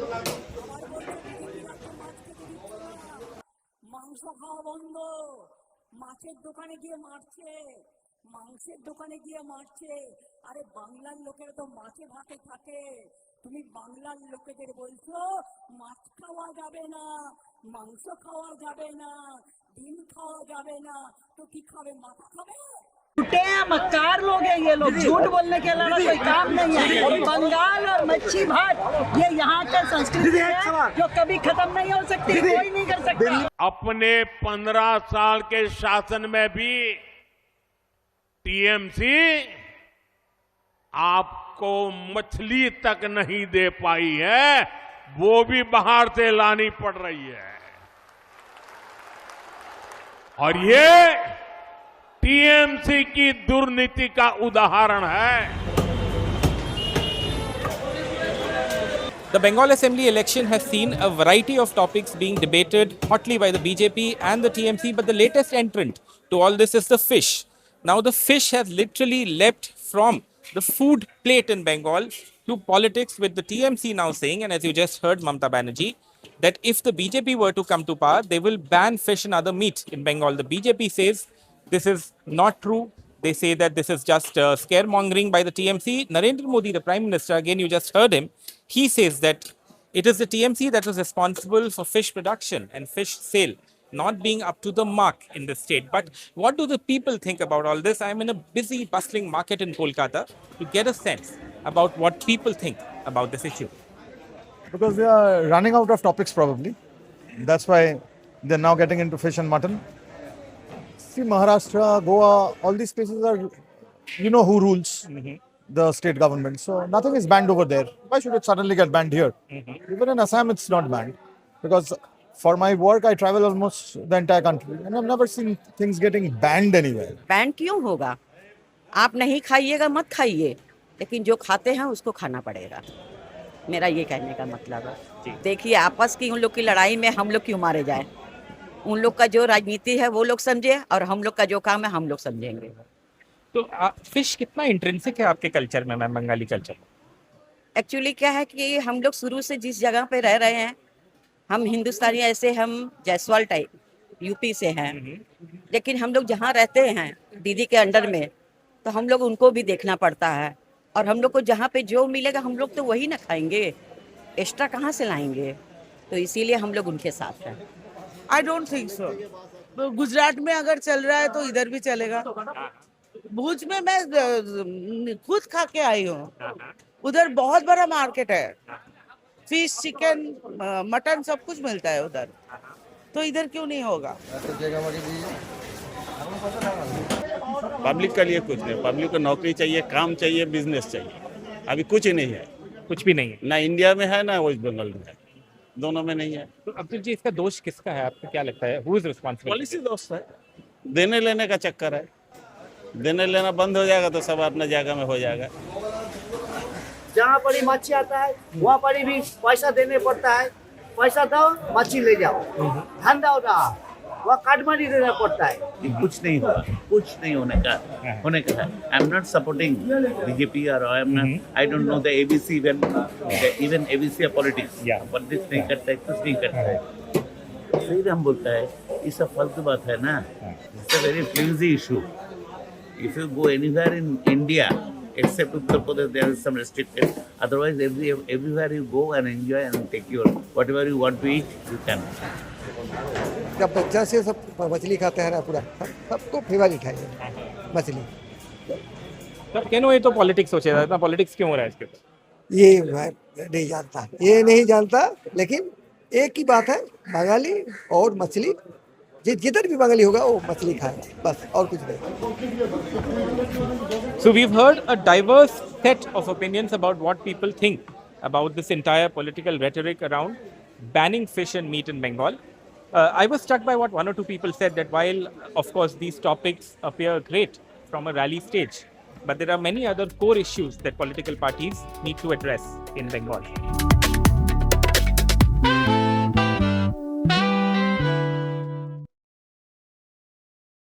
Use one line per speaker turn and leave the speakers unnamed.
আবার বলছে বিজেপিরা তো মাছ খেতে দিচ্ছে না, মাংস খাওয়া বন্ধ, মাছের দোকানে গিয়ে মারছে, মাংসের দোকানে গিয়ে মারছে। আরে বাংলার লোকেরা তো মাছে ভাতে থাকে, তুমি বাংলার লোকেদের বলছো মাছ খাওয়া যাবে না, মাংস খাওয়া যাবে না, ডিম খাওয়া যাবে না, তো কি খাবে? মাথা খাবে?
झूठे हैं, मक्कार लोग हैं ये लोग। झूठ बोलने के अलावा कोई काम नहीं है। बंगाल और मच्छी भात ये यहाँ के संस्कृति है जो कभी खत्म नहीं हो सकती, कोई नहीं कर सकता।
अपने 15 साल के शासन में भी टीएमसी आपको मछली तक नहीं दे पाई है, वो भी बाहर से लानी पड़ रही है। और ये टीएमसी की दुर्नीति का उदाहरण है।
The Bengal Assembly election has seen a variety of topics being debated hotly by the BJP and the TMC, but the latest entrant to all this is the fish. Now, the fish has literally leapt from the food plate in Bengal to politics, with the TMC now saying, and as you just heard Mamata Banerjee, that if the BJP were to come to power, they will ban fish and other meat in Bengal. The BJP says this is not true. They say that this is just scaremongering by the TMC. Narendra Modi, the Prime Minister, again, you just heard him. He says that it is the TMC that was responsible for fish production and fish sale not being up to the mark in the state. But what do the people think about all this? I'm in a busy, bustling market in Kolkata to get a sense about what people think about this issue.
Because they are running out of topics probably. That's why they're now getting into fish and mutton. See, Maharashtra, Goa, all these places are, you know who rules the state government. So nothing is banned over there. Why should it suddenly get banned here? Even in Assam, it's not banned. Because for my work, I travel almost the entire country. And I've never seen things getting banned anywhere.
Ban क्यों होगा? आप नहीं खाइएगा मत खाइए, लेकिन जो खाते हैं उसको खाना पड़ेगा। मेरा ये कहने का मतलब है। देखिए, आपस की उन लोग की लड़ाई में हम लोग क्यों मारे जाए? उन लोग का जो राजनीति है वो लोग समझे, और हम लोग का जो काम है हम लोग समझेंगे।
तो फिश कितना इंट्रिंसिक है आपके कल्चर में, मैम, बंगाली कल्चर में?
एक्चुअली क्या है कि हम लोग शुरू से जिस जगह पे रह रहे हैं, हम हिंदुस्तानी, ऐसे हम जायसवाल टाइप यूपी से हैं, लेकिन हम लोग जहाँ रहते हैं दीदी के अंडर में, तो हम लोग उनको भी देखना पड़ता है, और हम लोग को जहाँ पे जो मिलेगा हम लोग तो वही ना खाएंगे, एक्स्ट्रा कहाँ से लाएंगे? तो इसीलिए हम लोग उनके साथ हैं।
I don't think so. तो गुजरात में अगर चल रहा है तो इधर भी चलेगा। भुज में मैं खुद खा के आई हूँ, उधर बहुत बड़ा मार्केट है, फिश, चिकन, मटन सब कुछ मिलता है उधर, तो इधर क्यों नहीं होगा?
पब्लिक के लिए कुछ नहीं, पब्लिक को नौकरी चाहिए, काम चाहिए, बिजनेस चाहिए। अभी कुछ ही नहीं है,
कुछ भी नहीं है।
ना इंडिया में है ना वेस्ट बंगाल में है, दोनों में नहीं है।
तो अब्दुल जी, इसका दोष किसका है, आपको क्या लगता है? Who is responsible?
पॉलिसी दोस्त है, देने लेने का चक्कर है। देने लेना बंद हो जाएगा तो सब अपना जगह में हो जाएगा।
जहाँ पर ही मच्छी आता है वहाँ पर ही भी पैसा देने पड़ता है, पैसा दो मच्छी ले जाओ, धंधा हो रहा, वहाँ काटमानी देना पड़ता है।
कुछ नहीं होगा, कुछ नहीं होने का है। I am not supporting BJP और I don't know the ABC, even ABC politics नहीं करता है, कुछ नहीं करता है। फिर हम बोलता है ये सब फालतू बात है ना। It's a very flimsy issue. If you go anywhere in India except Uttar Pradesh, there is some restriction. Otherwise, everywhere you go and enjoy and take your whatever you want to eat, you can.
जब बच्चा से सब मछली खाते हैं ना, पूरा सबको फेवरेट है मछली।
तब क्यों ये तो पॉलिटिक्स सोचे था, इतना पॉलिटिक्स क्यों हो रहा है इसके ऊपर?
ये मैं नहीं जानता, लेकिन एक ही बात है, बंगाली और मछली, जिधर भी बंगाली होगा वो मछली खाए, बस, और कुछ नहीं।
So we've heard a diverse set of opinions about what people think about this entire political rhetoric around banning fish and meat in Bengal. I was struck by what one or two people said, that while, of course, these topics appear great from a rally stage, but there are many other core issues that political parties need to address in Bengal.